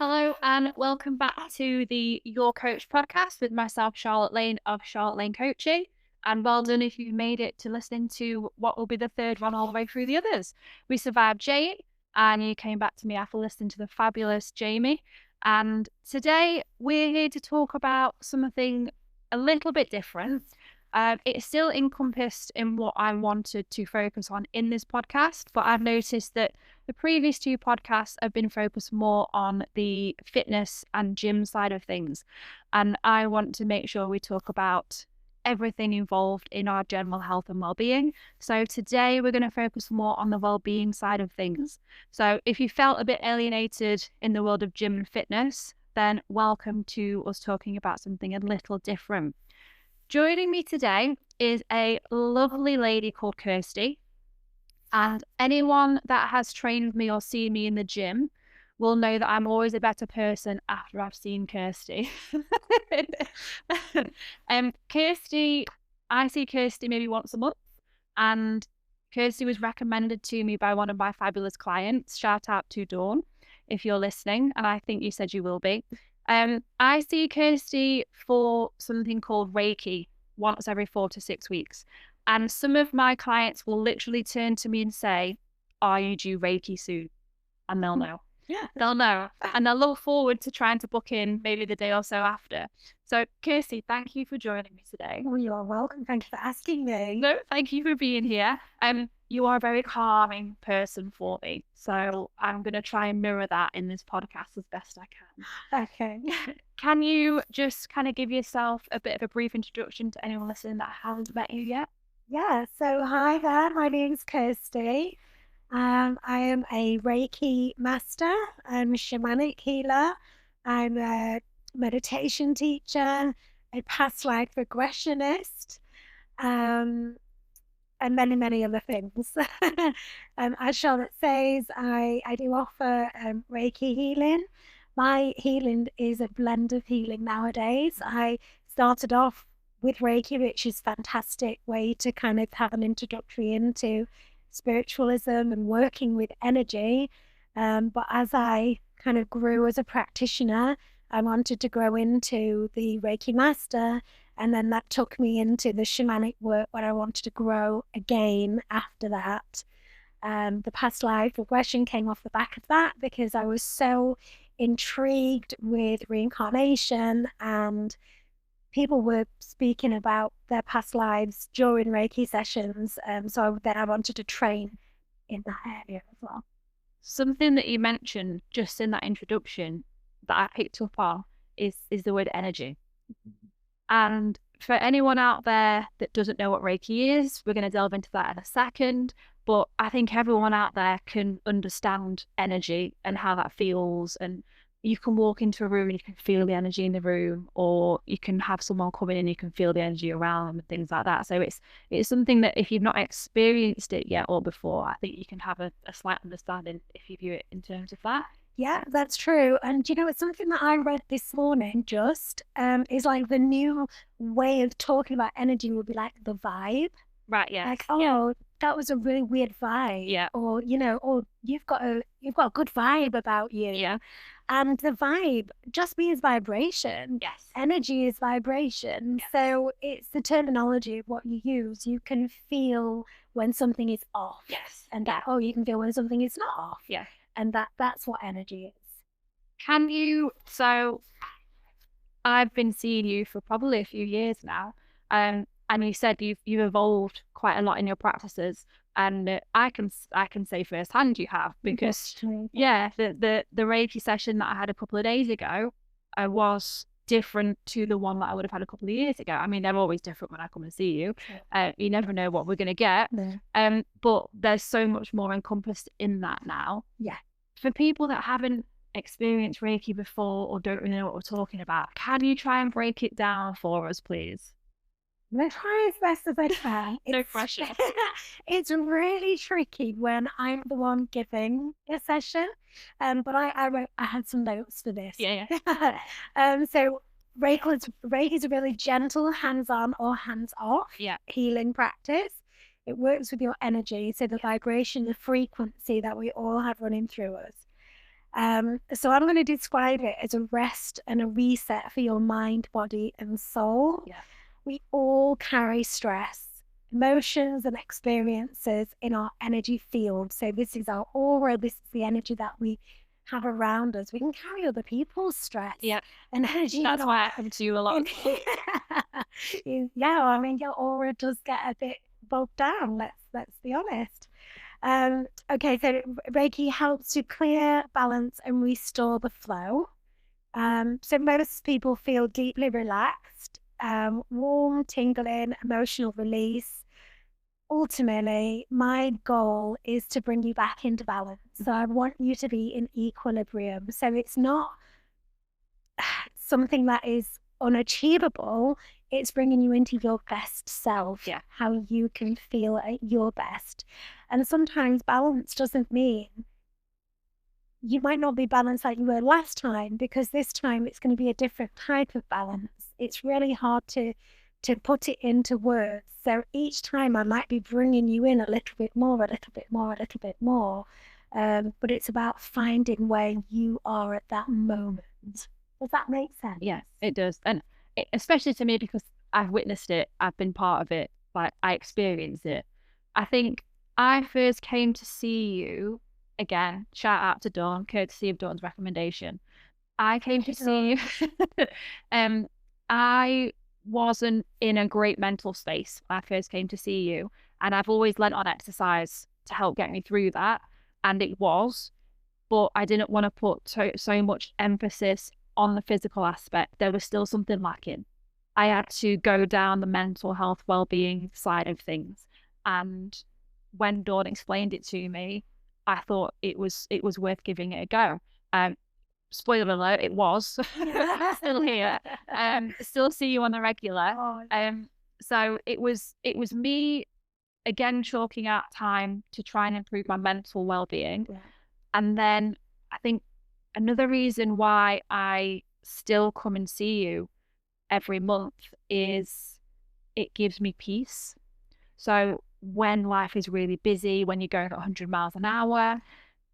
Hello and welcome back to the Your Coach podcast with myself, Charlotte Lane of Charlotte Lane Coaching. And well done if you've made it to listening to what will be the third one all the way through the others. We survived Jay and you came back to me after listening to the fabulous Jamie. And today we're here to talk about something a little bit different. It's still encompassed in what I wanted to focus on in this podcast, but I've noticed that the previous two podcasts have been focused more on the fitness and gym side of things. And I want to make sure we talk about everything involved in our general health and well-being. So today we're going to focus more on the well-being side of things. So if you felt a bit alienated in the world of gym and fitness, then welcome to us talking about something a little different. Joining me today is a lovely lady called Kirstie. And anyone that has trained me or seen me in the gym will know that I'm always a better person after I've seen Kirstie. Kirstie, I see Kirstie maybe once a month, and Kirstie was recommended to me by one of my fabulous clients. Shout out to Dawn if you're listening, and I think you said you will be. I see Kirstie for something called Reiki once every 4 to 6 weeks. And some of my clients will literally turn to me and say, are you due Reiki soon? And they'll know. Yeah. They'll know. And they'll look forward to trying to book in maybe the day or so after. So, Kirstie, thank you for joining me today. Oh, you're welcome. Thank you for asking me. No, thank you for being here. You are a very calming person for me. So I'm going to try and mirror that in this podcast as best I can. Okay. Can you just kind of give yourself a bit of a brief introduction to anyone listening that hasn't met you yet? Yeah. So hi there. My name's Kirstie. I am a Reiki master. I'm a shamanic healer. I'm a meditation teacher, a past life regressionist, and many, many other things. As Charlotte says, I do offer Reiki healing. My healing is a blend of healing nowadays. I started off with Reiki, which is a fantastic way to kind of have an introductory into spiritualism and working with energy. But as I kind of grew as a practitioner, I wanted to grow into the Reiki master. And then that took me into the shamanic work where I wanted to grow again after that. The past life regression came off the back of that because I was so intrigued with reincarnation, and people were speaking about their past lives during Reiki sessions. So then I wanted to train in that area as well. Something that you mentioned just in that introduction that I picked up on is the word energy. And for anyone out there that doesn't know what Reiki is, we're going to delve into that in a second. But I think everyone out there can understand energy and how that feels. And you can walk into a room and you can feel the energy in the room, or you can have someone come in and you can feel the energy around them and things like that. So it's something that if you've not experienced it yet or before, I think you can have a slight understanding if you view it in terms of that. Yeah, that's true. And you know, it's something that I read this morning just is like the new way of talking about energy would be like the vibe. Right, yeah. Like, oh, that was a really weird vibe. Yeah. Or, you know, or you've got a good vibe about you. Yeah. And the vibe just means vibration. Yes. Energy is vibration. Yes. So it's the terminology of what you use. You can feel when something is off. Yes. And that, you can feel when something is not off. Yeah. And that's what energy is. Can you, so I've been seeing you for probably a few years now, and you said you've evolved quite a lot in your practices, and I can say firsthand you have, because yeah, the Reiki session that I had a couple of days ago was different to the one that I would have had a couple of years ago. I mean, they're always different when I come and see you. You never know what we're going to get. No. But there's so much more encompassed in that now. Yeah. For people that haven't experienced Reiki before or don't really know what we're talking about, can you try and break it down for us, please? I'm trying as best as I can. No pressure. It's really tricky when I'm the one giving a session. But I had some notes for this. Yeah. So Reiki is a really gentle hands-on or hands-off healing practice. It works with your energy, so the vibration, the frequency that we all have running through us. So I'm going to describe it as a rest and a reset for your mind, body, and soul. Yeah. We all carry stress, emotions, and experiences in our energy field. So this is our aura. This is the energy that we have around us. We can carry other people's stress. Yeah. And energy. That's why I come to you a lot. Yeah, I mean, your aura does get a bit bogged down. Let's be honest. Okay, so Reiki helps to clear, balance, and restore the flow. So most people feel deeply relaxed, warm, tingling, emotional release. Ultimately, my goal is to bring you back into balance. So I want you to be in equilibrium. So it's not something that is unachievable. It's bringing you into your best self, how you can feel at your best. And sometimes balance doesn't mean you might not be balanced like you were last time, because this time it's going to be a different type of balance. It's really hard to put it into words. So each time I might be bringing you in a little bit more, a little bit more, a little bit more. But it's about finding where you are at that moment. Does that make sense? Yes, it does. And especially to me, because I've witnessed it, I've been part of it, like I experienced it. I think I first came to see you, again, shout out to Dawn, courtesy of Dawn's recommendation. I came to see you. I wasn't in a great mental space when I first came to see you. And I've always lent on exercise to help get me through that. And it was, but I didn't want to put so much emphasis on the physical aspect. There was still something lacking. I had to go down the mental health well-being side of things. And when Dawn explained it to me, I thought it was worth giving it a go. Spoiler alert, it was. Still here. Still see you on the regular. So it was me again chalking out time to try and improve my mental well-being. And then I think another reason why I still come and see you every month is it gives me peace. So when life is really busy, when you're going at 100 miles an hour,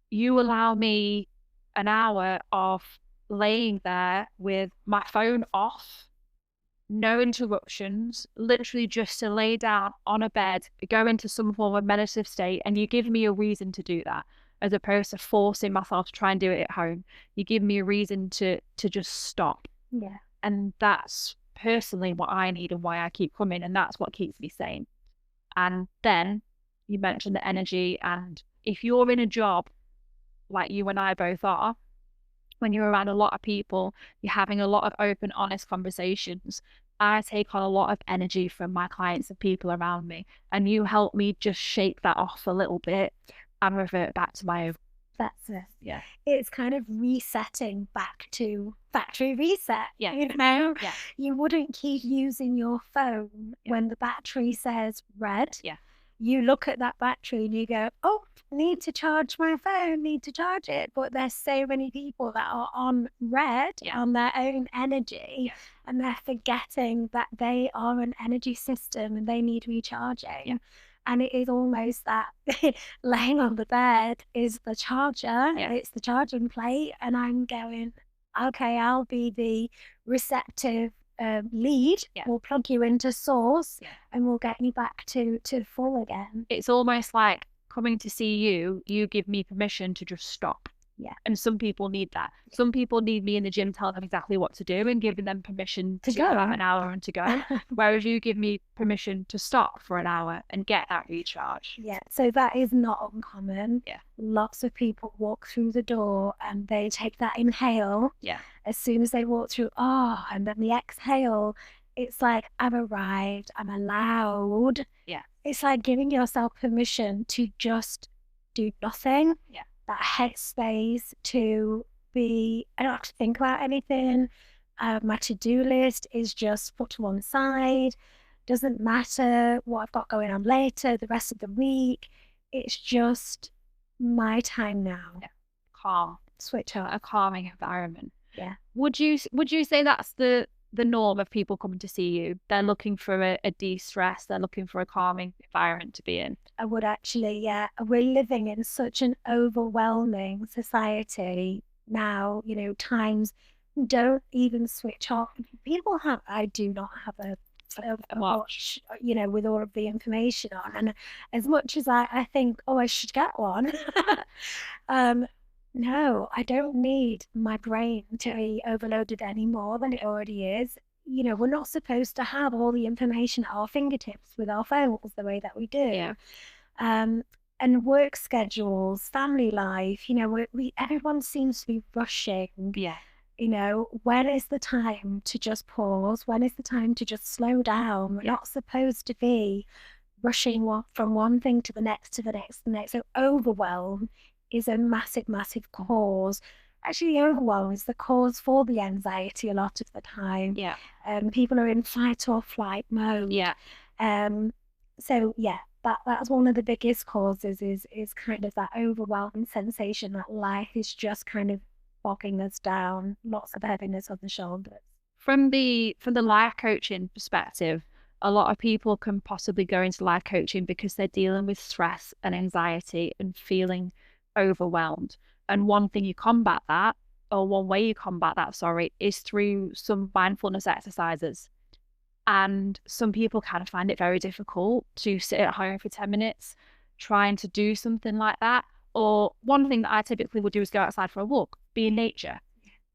you allow me an hour of laying there with my phone off, no interruptions, literally just to lay down on a bed, go into some form of meditative state, and you give me a reason to do that, as opposed to forcing myself to try and do it at home. You give me a reason to just stop. Yeah. And that's personally what I need and why I keep coming, and that's what keeps me sane. And then you mentioned the energy, and if you're in a job like you and I both are, when you're around a lot of people, you're having a lot of open, honest conversations. I take on a lot of energy from my clients and people around me, and you help me just shake that off a little bit and revert back to my own. That's it. Yeah. It's kind of resetting back to factory reset. Yeah. You know? Yeah. You wouldn't keep using your phone when the battery says red. Yeah. You look at that battery and you go, oh, need to charge my phone, need to charge it. But there's so many people that are on red, on their own energy, and they're forgetting that they are an energy system and they need recharging. Yeah. And it is almost that laying on the bed is the charger, it's the charging plate. And I'm going, okay, I'll be the receptive lead. We'll plug you into source and we'll get you back to full again. It's almost like coming to see you, you give me permission to just stop. Yeah. And some people need that. Some people need me in the gym telling them exactly what to do and giving them permission to go have an hour and to go. Whereas you give me permission to stop for an hour and get that recharge. Yeah. So that is not uncommon. Yeah. Lots of people walk through the door and they take that inhale. Yeah. As soon as they walk through, and then the exhale, it's like, I've arrived, I'm allowed. Yeah. It's like giving yourself permission to just do nothing. Yeah. That headspace to be, I don't have to think about anything. My to-do list is just put to one side. Doesn't matter what I've got going on later, the rest of the week. It's just my time now. Yeah. Calm. Switch off. A calming environment. Yeah. Would you say that's the norm of people coming to see you? They're looking for a de-stress, they're looking for a calming environment to be in. I would actually, yeah. We're living in such an overwhelming society. now, times don't even switch off. I do not have a watch, with all of the information on. And as much as I think, oh, I should get one, no, I don't need my brain to be overloaded any more than it already is. We're not supposed to have all the information at our fingertips with our phones the way that we do. Yeah. And work schedules, family life, everyone seems to be rushing. Yeah. When is the time to just pause? When is the time to just slow down? We're not supposed to be rushing from one thing to the next, to the next, to the next. So overwhelm is a massive, massive cause. Actually, overwhelm is the cause for the anxiety a lot of the time. Yeah. People are in fight or flight mode. Yeah. So yeah, that's one of the biggest causes is kind of that overwhelming sensation that life is just kind of bogging us down, lots of heaviness on the shoulders. From the life coaching perspective, a lot of people can possibly go into life coaching because they're dealing with stress and anxiety and feeling overwhelmed. And one way you combat that, is through some mindfulness exercises. And some people kind of find it very difficult to sit at home for 10 minutes trying to do something like that. Or one thing that I typically would do is go outside for a walk, be in nature.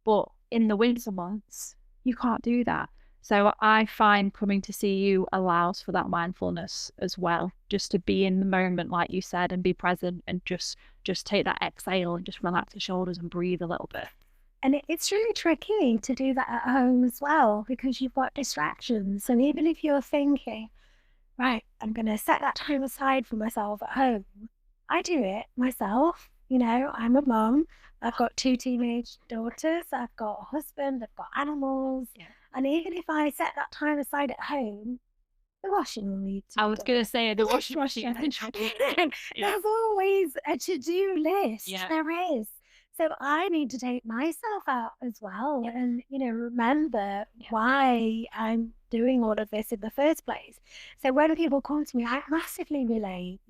But in the winter months, you can't do that. So I find coming to see you allows for that mindfulness as well, just to be in the moment, like you said, and be present and just take that exhale and just relax the shoulders and breathe a little bit. And it's really tricky to do that at home as well, because you've got distractions. So even if you're thinking, right, I'm going to set that time aside for myself at home, I do it myself. I'm a mum. I've got 2 teenage daughters. I've got a husband. I've got animals. Yeah. And even if I set that time aside at home, the washing will need to. I was going to say the washing machine. There's always a to-do list. Yeah. There is. So I need to take myself out as well, and remember why I'm doing all of this in the first place. So when people come to me, I massively relate.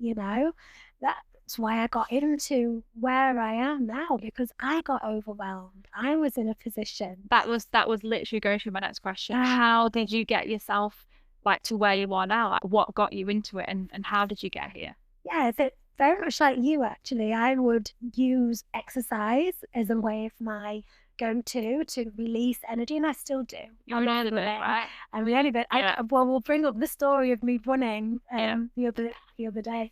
That's why I got into where I am now, because I got overwhelmed. I was in a position. That was literally going to my next question. How did you get yourself to where you are now? What got you into it, and how did you get here? Yeah, so very much like you, actually. I would use exercise as a way of my go-to to release energy, and I still do. You're learning it, right? I'm learning it. Yeah. We'll bring up the story of me running the other day.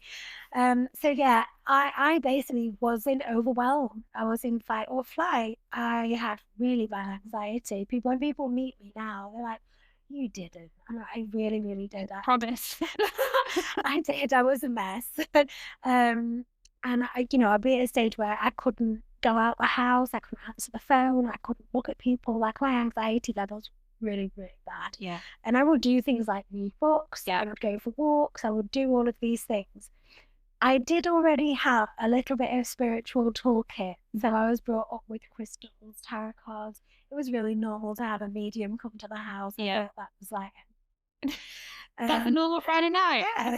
So yeah, I basically was in overwhelm. I was in fight or flight. I had really bad anxiety. When people meet me now, they're like, "You didn't." And I really, really did. I promise. I did. I was a mess. And I'd be at a stage where I couldn't go out the house. I couldn't answer the phone. I couldn't look at people. My anxiety levels really, really bad. Yeah. And I would do things like read books. Yeah. I would go for walks. I would do all of these things. I did already have a little bit of spiritual toolkit. So I was brought up with crystals, tarot cards. It was really normal to have a medium come to the house. Yeah. That was like... That's a normal Friday night. Yeah.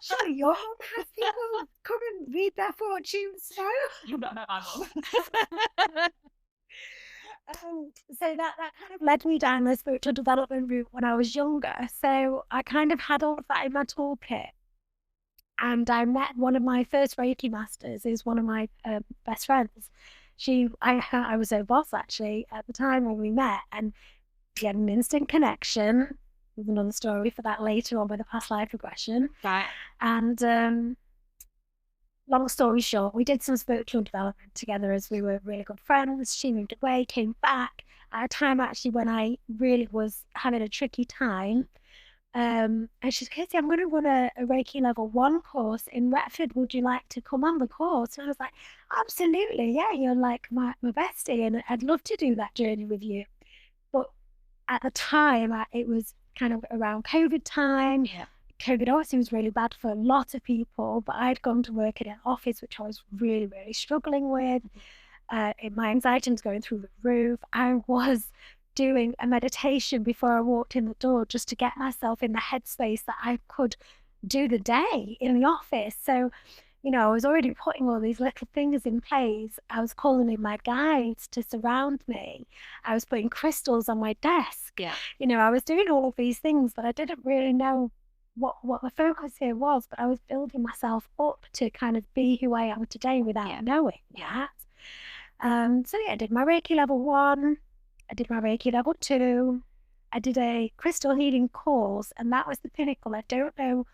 Sure, your mum has people come and read their fortunes, so... You don't know my mum. So that kind of led me down the spiritual development route when I was younger. So I kind of had all of that in my toolkit. And I met one of my first Reiki masters, who's one of my best friends. I was her boss, actually, at the time when we met, and we had an instant connection. There's another story for that later on with the past life regression. Right. And long story short, we did some spiritual development together as we were really good friends. She moved away, came back at a time actually when I really was having a tricky time. And she's, "Kirstie, I'm going to run a Reiki level 1 course in Retford. Would you like to come on the course?" And I was like, "Absolutely, yeah, you're like my bestie, and I'd love to do that journey with you." But at the time, it was kind of around COVID time. Yeah. COVID obviously was really bad for a lot of people, but I'd gone to work in an office, which I was really, really struggling with. My anxiety was going through the roof. I was doing a meditation before I walked in the door just to get myself in the headspace that I could do the day in the office. So I was already putting all these little things in place. I was calling in my guides to surround me. I was putting crystals on my desk. Yeah. I was doing all of these things, but I didn't really know what the focus here was. But I was building myself up to kind of be who I am today without knowing that. So yeah, I did my Reiki level 1. I did my Reiki level 2. I did a crystal healing course, and that was the pinnacle. I don't know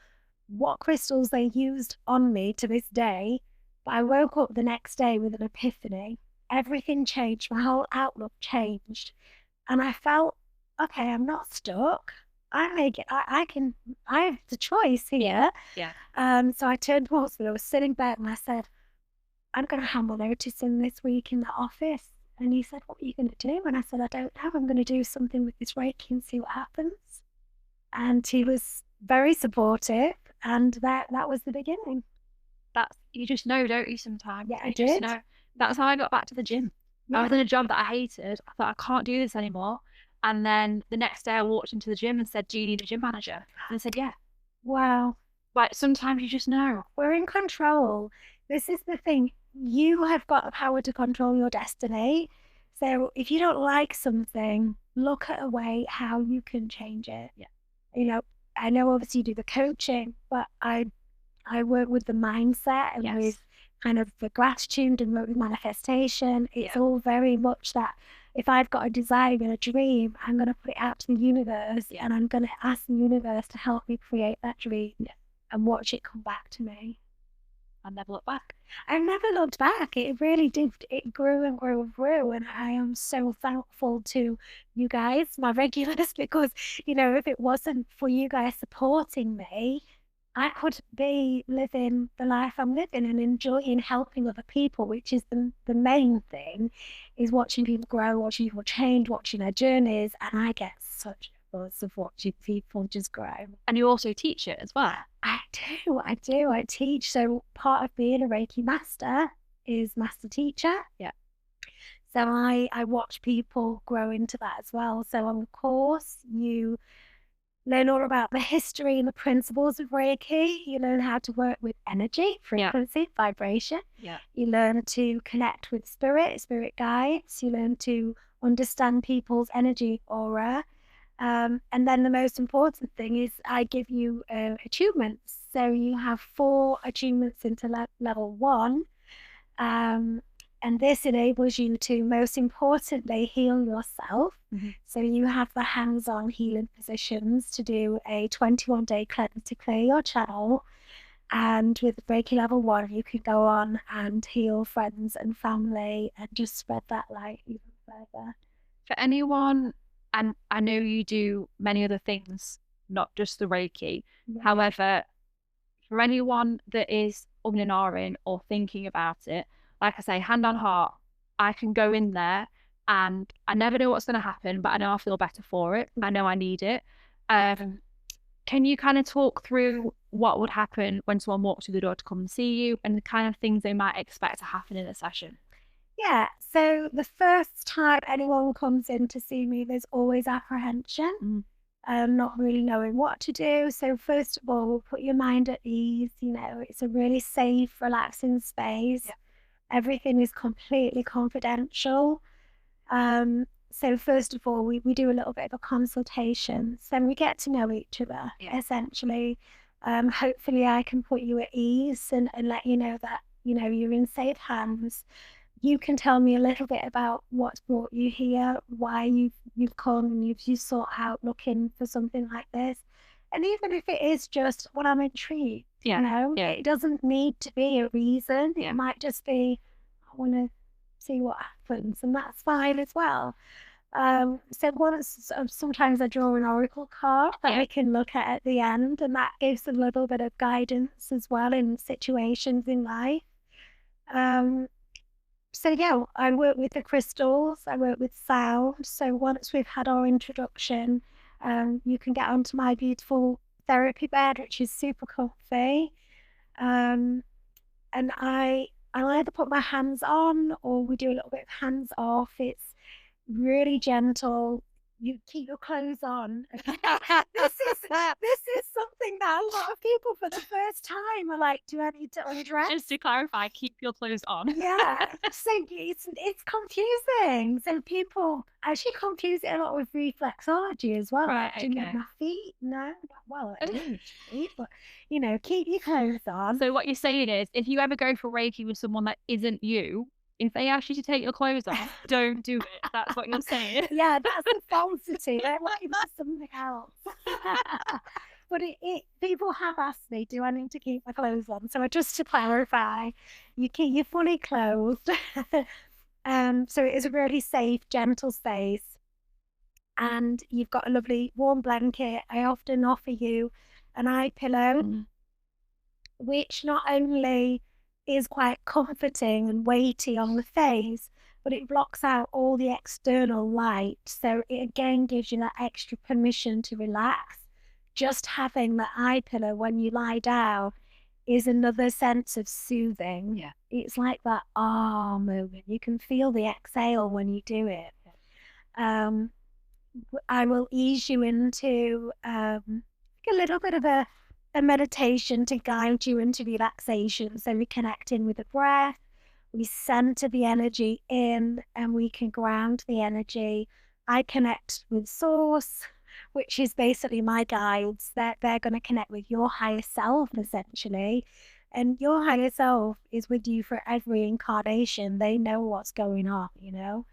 what crystals they used on me to this day, but I woke up the next day with an epiphany. Everything changed. My whole outlook changed. And I felt, okay, I'm not stuck. I make it. I have the choice here. Yeah. So I turned towards me. I was sitting back and I said, I'm going to hand my notice in this week in the office. And he said, what are you going to do? And I said, I don't know. I'm going to do something with this Reiki and see what happens. And he was very supportive. And that was the beginning. You just know, don't you, sometimes? Yeah, I You did. just know. That's how I got back to the gym. I was in a job that I hated. I thought, I can't do this anymore. And then the next day I walked into the gym and said, do you need a gym manager? And I said, yeah. Wow. Like, sometimes you just know. We're in control. This is the thing. You have got the power to control your destiny. So if you don't like something, look at a way how you can change it. Yeah. I know obviously you do the coaching, but I work with the mindset and with kind of the gratitude and work with manifestation. It's all very much that if I've got a desire and a dream, I'm going to put it out to the universe and I'm going to ask the universe to help me create that dream and watch it come back to me. I never looked back. I never looked back. It really did. It grew and grew and grew. And I am so thankful to you guys, my regulars, because, if it wasn't for you guys supporting me, I could be living the life I'm living and enjoying helping other people, which is the main thing, is watching people grow, watching people change, watching their journeys. And I get such a buzz of watching people just grow. And you also teach it as well. I do. I teach. So part of being a Reiki master is master teacher. Yeah. So I watch people grow into that as well. So on the course, you learn all about the history and the principles of Reiki. You learn how to work with energy, frequency, vibration. Yeah. You learn to connect with spirit guides. You learn to understand people's energy aura. And then the most important thing is I give you achievements. So you have 4 achievements into level 1. And this enables you to, most importantly, heal yourself. Mm-hmm. So you have the hands-on healing positions to do a 21-day cleanse to clear your channel. And with Reiki level 1, you can go on and heal friends and family and just spread that light even further. For anyone, and I know you do many other things, not just the Reiki. Yeah. However, for anyone that is umming and ahhing or thinking about it, like I say, hand on heart, I can go in there and I never know what's going to happen, but I know I feel better for it. I know I need it. Can you kind of talk through what would happen when someone walks through the door to come and see you and the kind of things they might expect to happen in a session? Yeah, so the first time anyone comes in to see me, there's always apprehension. Not really knowing what to do. So first of all, we'll put your mind at ease. It's a really safe, relaxing space. Yeah. Everything is completely confidential. So first of all, we do a little bit of a consultation. So we get to know each other, essentially. Hopefully I can put you at ease and let you know that, you're in safe hands. You can tell me a little bit about what's brought you here, why you've come and you've sought out looking for something like this. And even if it is just, well, I'm intrigued, it doesn't need to be a reason. It might just be, I want to see what happens, and that's fine as well. So sometimes I draw an oracle card that we can look at the end, and that gives a little bit of guidance as well in situations in life. So yeah, I work with the crystals, I work with sound. So once we've had our introduction, you can get onto my beautiful therapy bed, which is super comfy. And I'll either put my hands on or we do a little bit of hands off. It's really gentle. you keep your clothes on. This is something that a lot of people for the first time are like, do I need to undress? Just to clarify, keep your clothes on. Yeah, so it's confusing. So people actually confuse it a lot with reflexology as well. Right, Do you okay. my feet? No, well, I do, but you know, keep your clothes on. So what you're saying is, if you ever go for Reiki with someone that isn't you, if they ask you to take your clothes off, don't do it. That's what you're saying. Yeah, that's a falsity. They're looking for something else. But people have asked me, do I need to keep my clothes on? So just to clarify, you're fully clothed. So it is a really safe, gentle space. And you've got a lovely warm blanket. I often offer you an eye pillow, which not only is quite comforting and weighty on the face, but it blocks out all the external light. So it again gives you that extra permission to relax. Just having the eye pillow when you lie down is another sense of soothing. Yeah. It's like that moment. You can feel the exhale when you do it. I will ease you into a little bit of a meditation to guide you into relaxation. So we connect in with the breath, we center the energy in, and we can ground the energy. I connect with source, which is basically my guides. They're going to connect with your higher self, essentially. And your higher self is with you for every incarnation. They know what's going on, you know?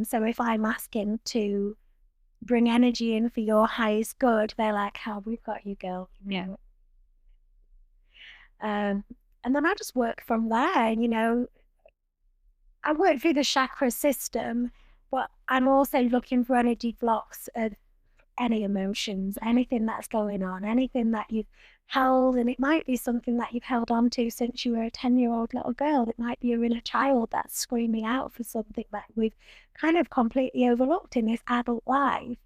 So if I'm asking to bring energy in for your highest good, they're like, "How we've got you, girl." Yeah. And then I just work from there. You know, I work through the chakra system, but I'm also looking for energy blocks of any emotions, anything that's going on, anything that you've held, and it might be something that you've held on to since you were a 10-year-old little girl. It might be your inner child that's screaming out for something that we've kind of completely overlooked in this adult life.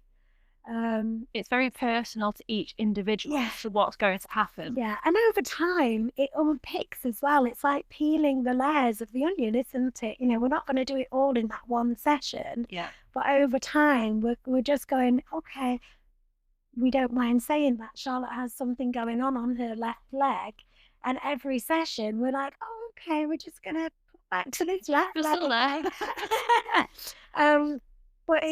It's very personal to each individual. Yeah. So what's going to happen. Yeah, and over time it unpicks as well. It's like peeling the layers of the onion, isn't it? You know, we're not going to do it all in that one session. Yeah. But over time, we're just going, okay, we don't mind saying that Charlotte has something going on her left leg, and every session we're like, oh, okay, we're just gonna put back to this left leg. But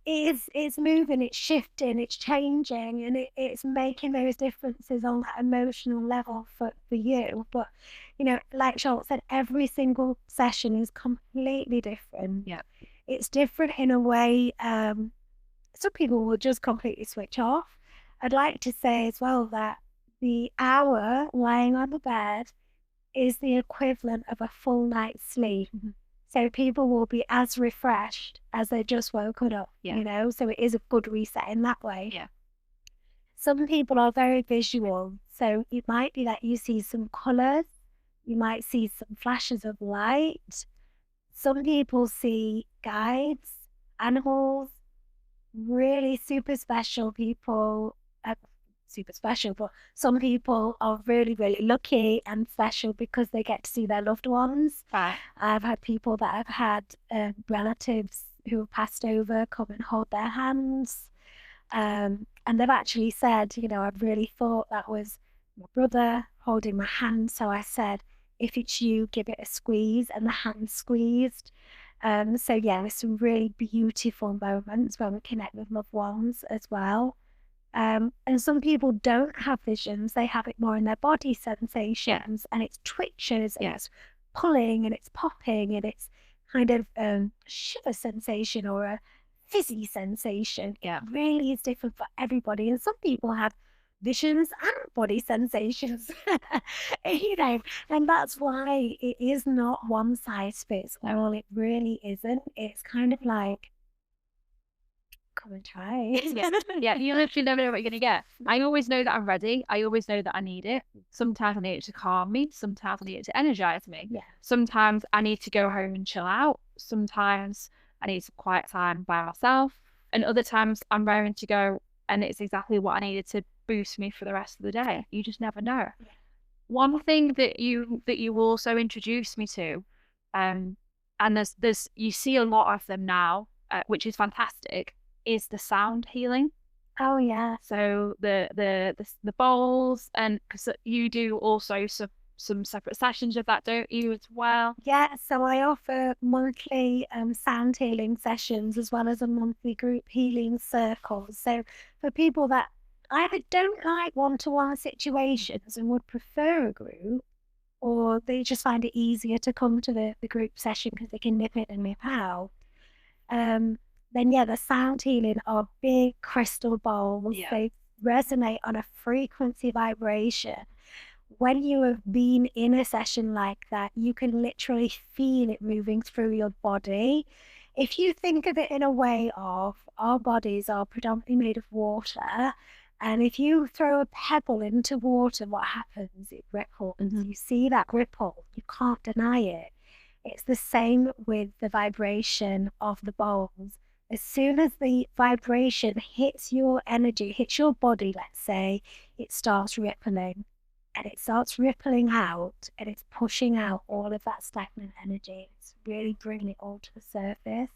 it's moving, it's shifting, it's changing, and it's making those differences on that emotional level for you. But you know, like Charlotte said, every single session is completely different. Yeah. It's different in a way. Some people will just completely switch off. I'd like to say as well that the hour lying on the bed is the equivalent of a full night's sleep. Mm-hmm. So people will be as refreshed as they just woken up, Yeah. you know, so it is a good reset in that way. Yeah. Some people are very visual. So it might be that you see some colors, you might see some flashes of light. Some people see guides, animals, really super special people. Super special, but some people are really, really lucky and special because they get to see their loved ones. Right. I've had people that have had relatives who have passed over come and hold their hands. And they've actually said, you know, I really thought that was my brother holding my hand. So I said, if it's you, give it a squeeze, and the hand squeezed. So yeah, there's some really beautiful moments when we connect with loved ones as well. And some people don't have visions, they have it more in their body sensations, and it's twitches, and it's pulling, and it's popping, and it's kind of shiver sensation or a fizzy sensation. Yeah. It really is different for everybody. And some people have visions and body sensations, you know, and that's why it is not one size fits all. It really isn't. It's kind of like, come and try. Yeah, you literally never know what you're going to get. I always know that I'm ready. I always know that I need it. Sometimes I need it to calm me. Sometimes I need it to energize me. Yeah. Sometimes I need to go home and chill out. Sometimes I need some quiet time by myself. And other times I'm raring to go, and it's exactly what I needed to boost me for the rest of the day. You just never know. Yeah. One thing that you also introduced me to, and there's you see a lot of them now, which is fantastic. is the sound healing. Oh yeah. So the bowls, and because you do also some separate sessions of that, don't you, as well? Yeah, so I offer monthly sound healing sessions as well as a monthly group healing circle. So for people that either don't like one-to-one situations and would prefer a group, or they just find it easier to come to the group session because they can nip in and nip out, then yeah, the sound healing are big crystal bowls. Yeah. They resonate on a frequency vibration. When you have been in a session like that, you can literally feel it moving through your body. If you think of it in a way of our bodies are predominantly made of water, and if you throw a pebble into water, what happens? It ripples. You see that ripple, you can't deny it. It's the same with the vibration of the bowls. As soon as the vibration hits your energy, hits your body, let's say, it starts rippling. And it starts rippling out, and it's pushing out all of that stagnant energy. It's really bringing it all to the surface.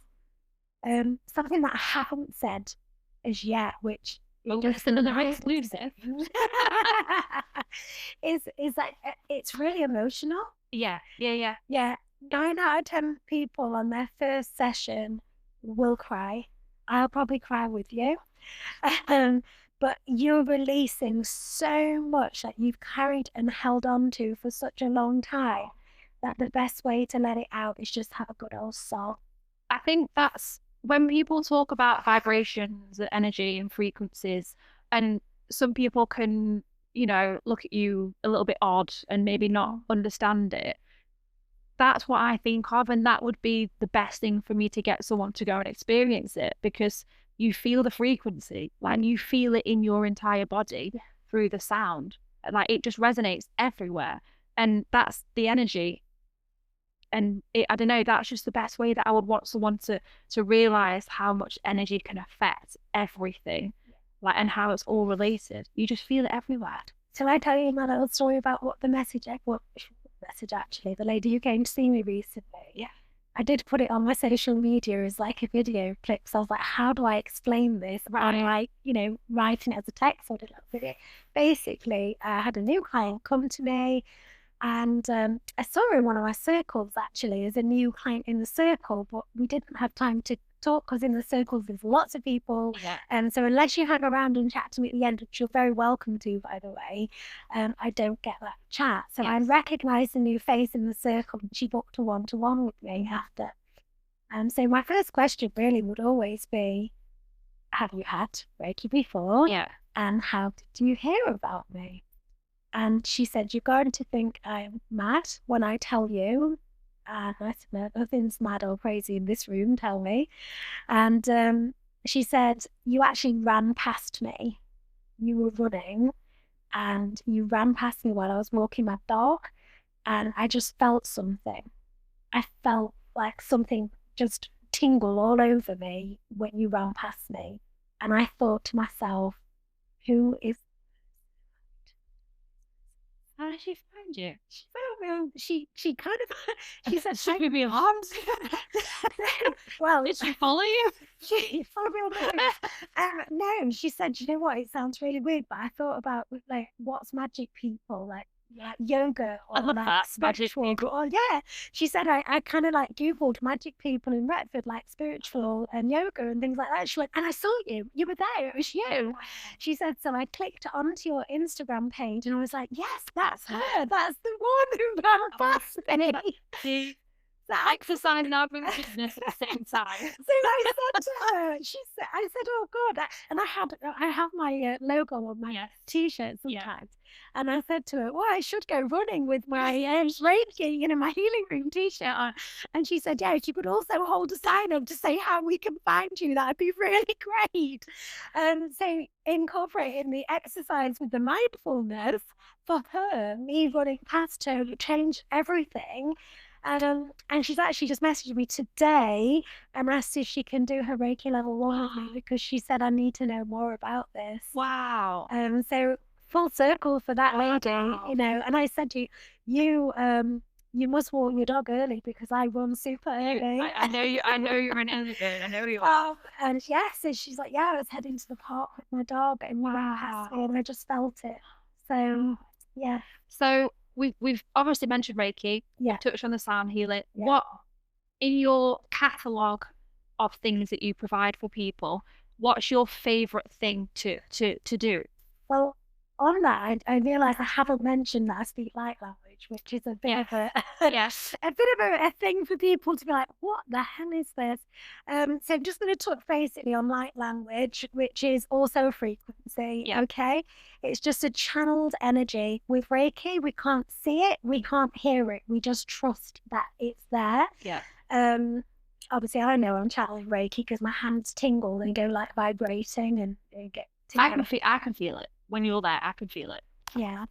Something that I haven't said as yet, which Just another exclusive. is that it's really emotional. Yeah. 9 out of 10 people on their first session will cry. I'll probably cry with you. But you're releasing so much that you've carried and held on to for such a long time that the best way to let it out is just have a good old soul. I think that's when people talk about vibrations, energy, and frequencies, and some people can, look at you a little bit odd and maybe not understand it. That's what I think of, and that would be the best thing for me to get someone to go and experience it, because you feel the frequency, like you feel it in your entire body through the sound. Like it just resonates everywhere, and that's the energy. And I don't know, that's just the best way that I would want someone to realize how much energy can affect everything, like, and how it's all related. You just feel it everywhere. Shall I tell you my little story about what the message actually, the lady who came to see me recently? Yeah. I did put it on my social media as like a video clip. So I was like, how do I explain this? Right. And like, writing it as a text or a little video. Basically, I had a new client come to me, and I saw her in one of my circles actually as a new client in the circle, but we didn't have time to talk because in the circles there's lots of people. Yeah. And so unless you hang around and chat to me at the end, which you're very welcome to, by the way, I don't get that chat. So I recognized a new face in the circle, and she booked a one-to-one with me after. So my first question really would always be, have you had Reiki before? Yeah. And how did you hear about me? And she said, you're going to think I'm mad when I tell you. And I said, no, nothing's mad or crazy in this room, tell me. And she said, you actually ran past me. You were running, and you ran past me while I was walking my dog, and I just felt something. I felt like something just tingle all over me when you ran past me. And I thought to myself, who is... How did she find you? She kind of, she said, should we be alarmed? Well, did she follow you? She followed me on the no, she said, you know what, it sounds really weird, but I thought about like what's magic people, like yoga or like spiritual. Or yeah, she said I kind of like Googled magic people in Retford, like spiritual and yoga and things like that. She went, and I saw you were there, it was you. She said, so I clicked onto your Instagram page and I was like, yes, that's her, that's the one who ran past me. Exercise and urban business at the same time. So I said to her, I said, oh God, and I have my logo on my t-shirt sometimes. And I said to her, well, I should go running with my Reiki, my healing room t-shirt on. And she said, yeah, she could also hold a sign up to say how we can find you. That'd be really great. So incorporating the exercise with the mindfulness, for her, me running past her changed everything. And she's actually just messaged me today and asked if she can do her Reiki level 1 with me, because she said, I need to know more about this. Wow. So full circle for that lady, and I said to you, you must walk your dog early because I run super early. I know you. I know you're an early bird. I know you are. And so she's like, yeah, I was heading to the park with my dog, and we went past me, and I just felt it. So yeah. So we've obviously mentioned Reiki. Yeah. Touched on the sound healing. Yeah. What in your catalogue of things that you provide for people? What's your favorite thing to do? Well, on that, I realise I haven't mentioned that I speak light language, which is a bit of a Yes. a bit of a thing for people to be like, what the hell is this? So I'm just going to talk basically on light language, which is also a frequency. Yeah. Okay, it's just a channeled energy. With Reiki, we can't see it, we can't hear it, we just trust that it's there. Yeah. Obviously, I know I'm channeling Reiki because my hands tingle and go like vibrating and get. I can feel it when you're there. I can feel it. Yeah.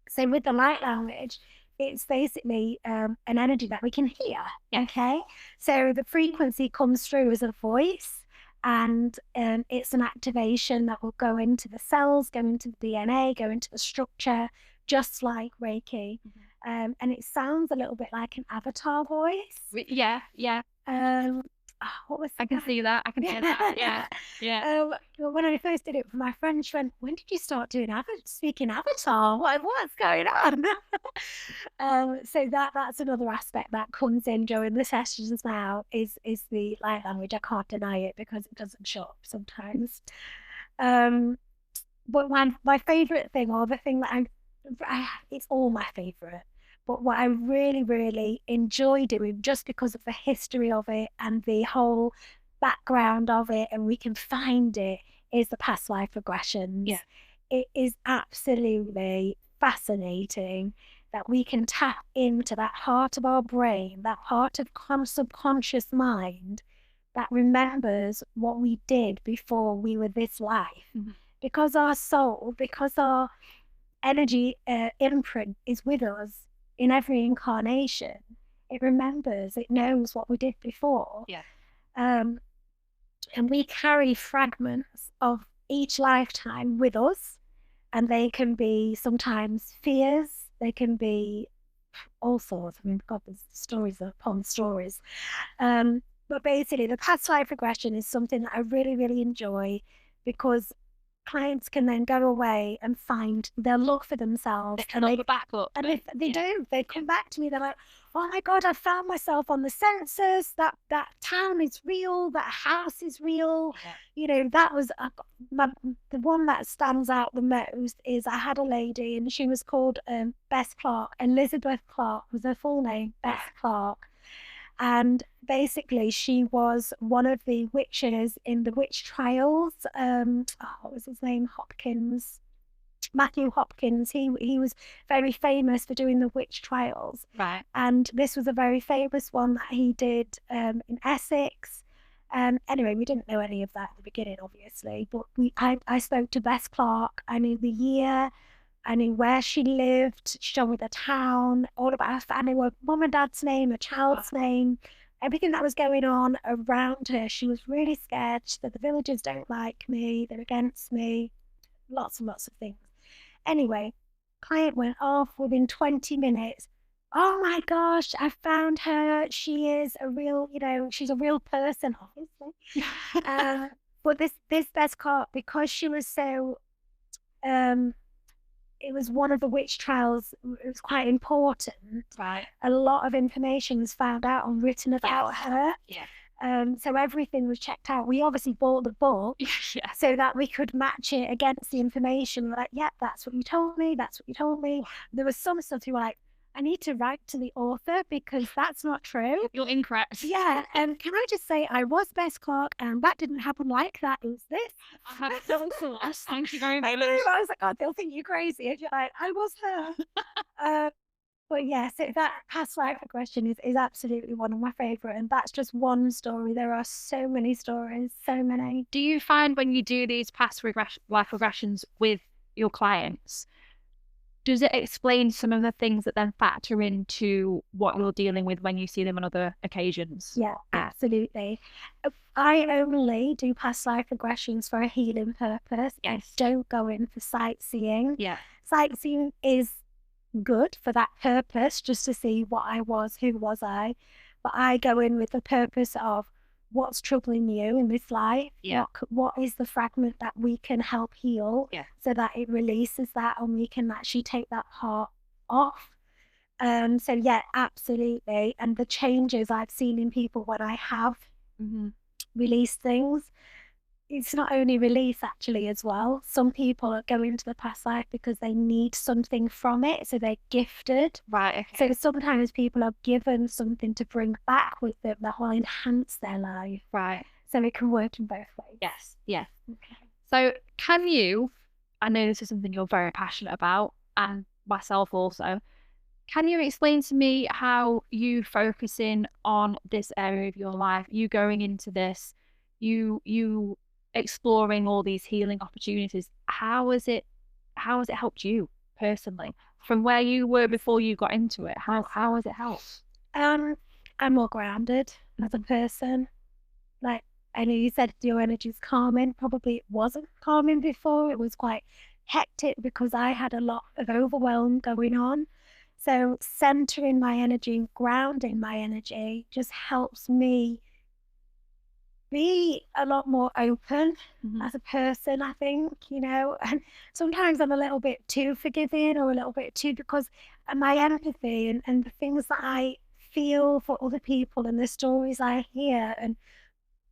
So with the light language, it's basically an energy that we can hear. Yeah. Okay. So the frequency comes through as a voice, and it's an activation that will go into the cells, go into the DNA, go into the structure, just like Reiki. And it sounds a little bit like an avatar voice. Yeah. Yeah. What was I can see that. I can hear that. Yeah. Yeah. When I first did it for my friend, she went, "When did you start doing speaking Avatar? What's going on?" So that's another aspect that comes in during the sessions now is the light language. I can't deny it because it doesn't show up sometimes. But my favorite thing, or the thing that it's all my favorite. But what I really, really enjoy doing, just because of the history of it and the whole background of it, and we can find it, is the past life regressions. Yeah. It is absolutely fascinating that we can tap into that part of our brain, that part of subconscious mind that remembers what we did before we were this life. Because our soul, because our energy imprint is with us in every incarnation. It remembers, it knows what we did before. Yeah. And we carry fragments of each lifetime with us, and they can be sometimes fears, they can be all sorts. I mean, God, there's stories upon stories. But basically, the past life regression is something that I really, really enjoy, because clients can then go away and find their love for themselves. And they back up. And if they do, they come back to me, they're like, "Oh my God, I found myself on the census. That town is real. That house is real." Yeah. You know, that was the one that stands out the most. Is I had a lady, and she was called Bess Clark. Elizabeth Clark was her full name, Bess Clark. And basically, she was one of the witches in the witch trials. What was his name? Matthew Hopkins. He was very famous for doing the witch trials. Right. And this was a very famous one that he did in Essex. Anyway, we didn't know any of that at the beginning, obviously. But I spoke to Bess Clark. I knew the year. I knew where she lived. She told me the town, all about her family, her mum and dad's name, her child's name, everything that was going on around her. She was really scared. She said, "The villagers don't like me. They're against me." Lots and lots of things. Anyway, client went off within 20 minutes. "Oh my gosh, I found her. She is a real, she's a real person, obviously." But this Bess Clark, because she was so, it was one of the witch trials. It was quite important. Right. A lot of information was found out and written about her. Yeah. So everything was checked out. We obviously bought the book so that we could match it against the information. We're like, "Yeah, that's what you told me. That's what you told me." There was some stuff you were like, "I need to write to the author because that's not true. You're incorrect." Yeah. And can I just say, I was Bess Clark, and that didn't happen like that. It was this. I have done so much. Thank you very much. I was like, "God, they'll think you're crazy." And you're like, "I was her." But yeah, so that past life regression is absolutely one of my favorite, and that's just one story. There are so many stories, so many. Do you find when you do these past life regressions with your clients, does it explain some of the things that then factor into what you're dealing with when you see them on other occasions? Yeah, absolutely. I only do past life regressions for a healing purpose. Yes. I don't go in for sightseeing. Yeah. Sightseeing is good for that purpose, just to see what I was, who was I. But I go in with the purpose of what's troubling you in this life. Yeah. What is the fragment that we can help heal, so that it releases that and we can actually take that part off. So yeah, absolutely. And the changes I've seen in people when I have released things, it's not only release actually as well. Some people are going to the past life because they need something from it, so they're gifted. Right. Okay. So sometimes people are given something to bring back with them that will enhance their life. Right. So it can work in both ways. Yes. Yeah. Okay. So can you, I know this is something you're very passionate about, and myself also, can you explain to me how you focusing on this area of your life, you going into this, you exploring all these healing opportunities, how has it helped you personally from where you were before you got into it? How has it helped? I'm more grounded as a person. Like, I know you said your energy's calming. Probably it wasn't calming before. It was quite hectic because I had a lot of overwhelm going on. So centering my energy and grounding my energy just helps me be a lot more open as a person, I think, and sometimes I'm a little bit too forgiving or a little bit too, because my empathy and the things that I feel for other people and the stories I hear and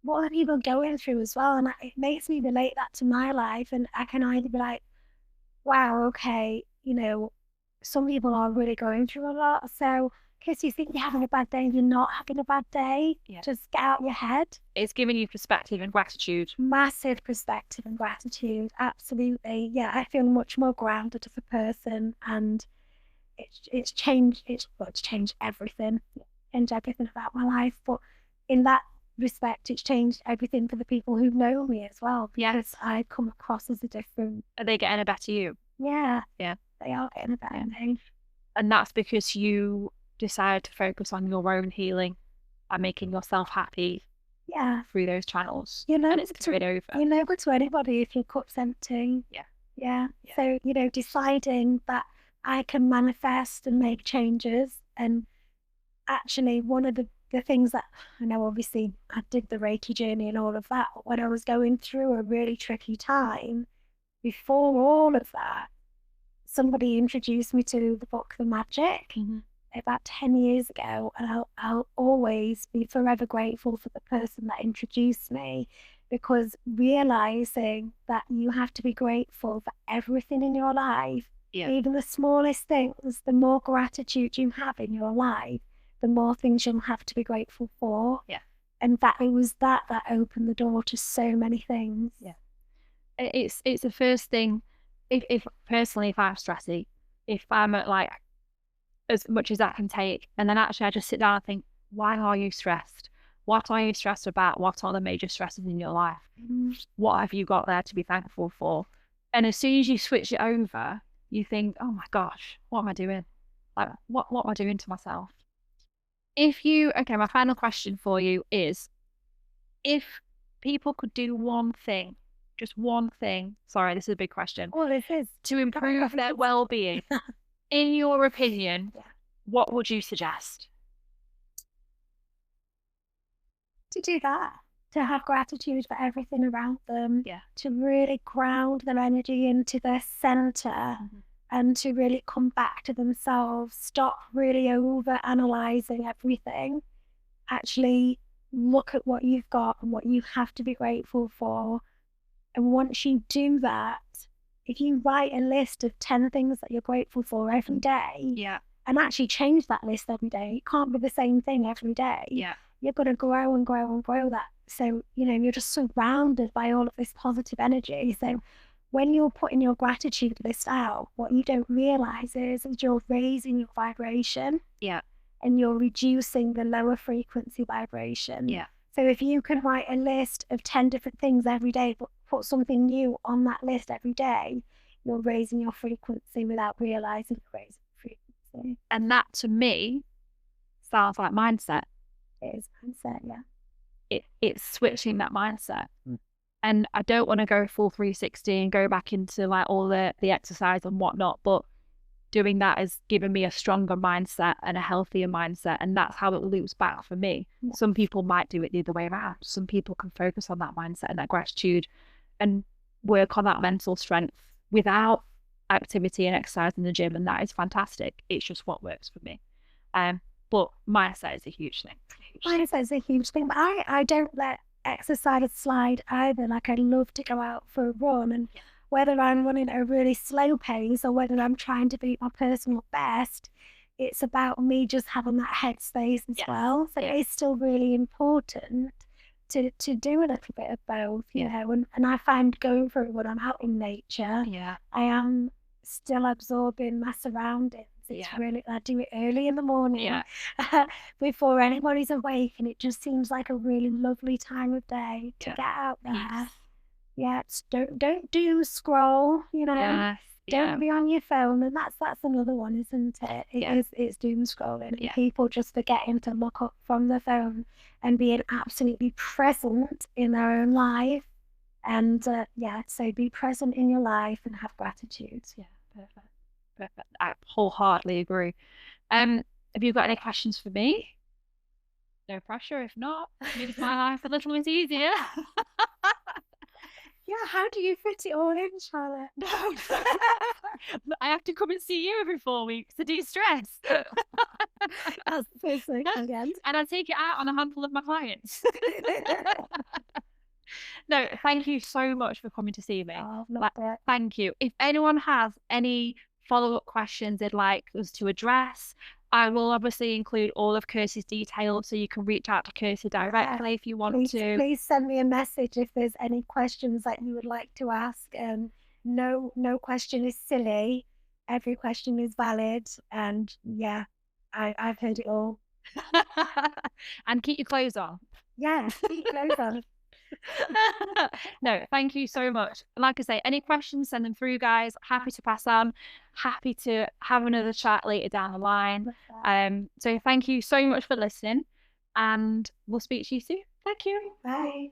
what other people are going through as well. And it makes me relate that to my life. And I can either be like, wow, okay, some people are really going through a lot. So, because you think you're having a bad day and you're not having a bad day, just get out your head. It's giving you perspective and gratitude. Massive perspective and gratitude. Absolutely. Yeah, I feel much more grounded as a person, and it's changed everything. Changed everything about my life. But in that respect, it's changed everything for the people who know me as well, because I come across as a different. Are they getting a better you? Yeah. Yeah. They are getting a better me. And that's because you decided to focus on your own healing and making yourself happy through those channels. And it's carried over. Good to anybody if your cup's empty. Yeah. So, deciding that I can manifest and make changes. And actually, one of the things that I know, obviously, I did the Reiki journey and all of that. But when I was going through a really tricky time, before all of that, somebody introduced me to the book The Magic about 10 years ago, and I'll always be forever grateful for the person that introduced me, because realizing that you have to be grateful for everything in your life, even the smallest things, the more gratitude you have in your life, the more things you'll have to be grateful for. And that it was that opened the door to so many things. It's the first thing. If personally, if I'm stressy, if I'm at like as much as I can take, and then actually I just sit down and think, why are you stressed? What are you stressed about? What are the major stresses in your life? What have you got there to be thankful for? And as soon as you switch it over, you think, oh my gosh, what am I doing? Like, what am I doing to myself? Okay, my final question for you is, if people could do one thing, just one thing, sorry, this is a big question, to improve their well-being, in your opinion, what would you suggest? To do that, to have gratitude for everything around them, to really ground their energy into their center, and to really come back to themselves, stop really over analyzing everything, actually look at what you've got and what you have to be grateful for. And once you do that, if you write a list of 10 things that you're grateful for every day, and actually change that list every day, it can't be the same thing every day. You're going to grow and grow and grow that. So, you're just surrounded by all of this positive energy. So when you're putting your gratitude list out, what you don't realize is you're raising your vibration. And you're reducing the lower frequency vibration. So if you can write a list of 10 different things every day, but put something new on that list every day, you're raising your frequency without realizing you're raising frequency. And that, to me, sounds like mindset. It is mindset, It's switching that mindset. And I don't want to go full 360 and go back into like all the exercise and whatnot, but doing that has given me a stronger mindset and a healthier mindset. And that's how it loops back for me. Yeah. Some people might do it the other way around. Some people can focus on that mindset and that gratitude and work on that mental strength without activity and exercise in the gym. And that is fantastic. It's just what works for me. But mindset is a huge thing. Mindset is a huge thing. But I don't let exercise slide either. Like, I love to go out for a run, and whether I'm running at a really slow pace or whether I'm trying to beat my personal best, it's about me just having that headspace as well. So it's still really important to do a little bit of both, you know. And I find going for it when I'm out in nature, I am still absorbing my surroundings. It's really, I do it early in the morning before anybody's awake, and it just seems like a really lovely time of day to get out there. Don't doom scroll, you know. Don't be on your phone, and that's another one, isn't it? It's doom scrolling. People just forgetting to look up from the phone and being absolutely present in their own life. And so be present in your life and have gratitude. Perfect. I wholeheartedly agree. Have you got any questions for me? No pressure. If not, makes my life a little bit easier. How do you fit it all in, Charlotte? No. I have to come and see you every 4 weeks to de-stress. That's the first thing again. And I take it out on a handful of my clients. No, thank you so much for coming to see me. Thank you. If anyone has any follow-up questions they'd like us to address, I will obviously include all of Kirstie's details, so you can reach out to Kirstie directly if you want to. Please send me a message if there's any questions that you would like to ask. No question is silly. Every question is valid. And I've heard it all. And keep your clothes on. Yeah, keep your clothes on. No, thank you so much. Like I say, any questions, send them through, guys. Happy to pass on. Happy to have another chat later down the line. So thank you so much for listening, and we'll speak to you soon. Thank you. Bye.